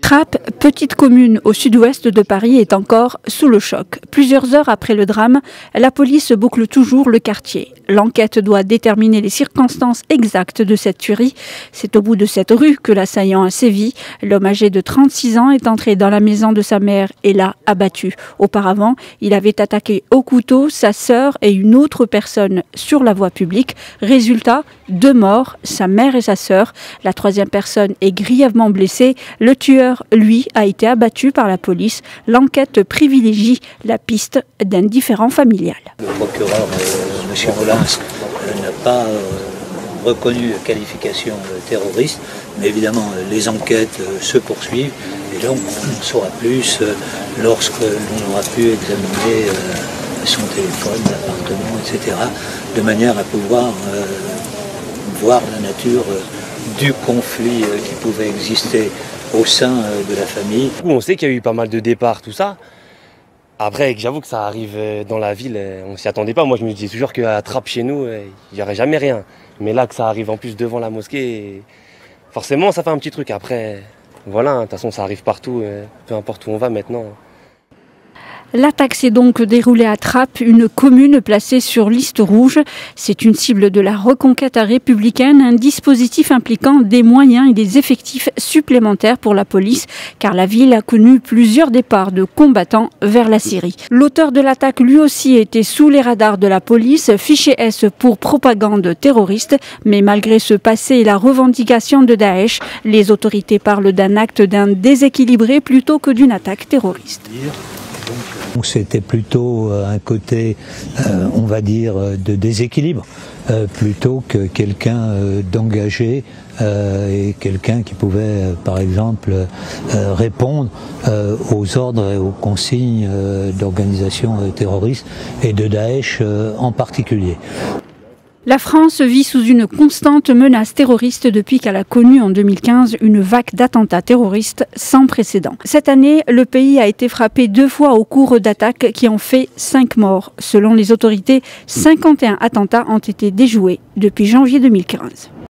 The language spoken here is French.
Trappes, petite commune au sud-ouest de Paris, est encore sous le choc. Plusieurs heures après le drame, la police boucle toujours le quartier. L'enquête doit déterminer les circonstances exactes de cette tuerie. C'est au bout de cette rue que l'assaillant a sévi. L'homme âgé de 36 ans est entré dans la maison de sa mère et l'a abattu. Auparavant, il avait attaqué au couteau sa sœur et une autre personne sur la voie publique. Résultat, 2 morts, sa mère et sa sœur. La troisième personne est grièvement blessée. Le tueur, lui, a été abattu par la police. L'enquête privilégie la piste d'un différend familial. Le procureur, M. Rollins, n'a pas reconnu la qualification terroriste, mais évidemment les enquêtes se poursuivent et donc on en saura plus lorsque l'on aura pu examiner son téléphone, l'appartement, etc., de manière à pouvoir voir la nature du conflit qui pouvait exister au sein de la famille. On sait qu'il y a eu pas mal de départs, tout ça. Après, j'avoue que ça arrive dans la ville, on s'y attendait pas. Moi, je me dis toujours qu'à Trappes, chez nous, il n'y aurait jamais rien. Mais là, que ça arrive en plus devant la mosquée, forcément, ça fait un petit truc. Après, voilà, de toute façon, ça arrive partout, peu importe où on va maintenant. L'attaque s'est donc déroulée à Trappes, une commune placée sur liste rouge. C'est une cible de la reconquête républicaine, un dispositif impliquant des moyens et des effectifs supplémentaires pour la police, car la ville a connu plusieurs départs de combattants vers la Syrie. L'auteur de l'attaque, lui aussi, était sous les radars de la police, fiché S pour propagande terroriste. Mais malgré ce passé et la revendication de Daesh, les autorités parlent d'un acte d'un déséquilibré plutôt que d'une attaque terroriste. C'était plutôt un côté, on va dire, de déséquilibre, plutôt que quelqu'un d'engagé et quelqu'un qui pouvait, par exemple, répondre aux ordres et aux consignes d'organisations terroristes et de Daesh en particulier. La France vit sous une constante menace terroriste depuis qu'elle a connu en 2015 une vague d'attentats terroristes sans précédent. Cette année, le pays a été frappé 2 fois au cours d'attaques qui ont fait 5 morts. Selon les autorités, 51 attentats ont été déjoués depuis janvier 2015.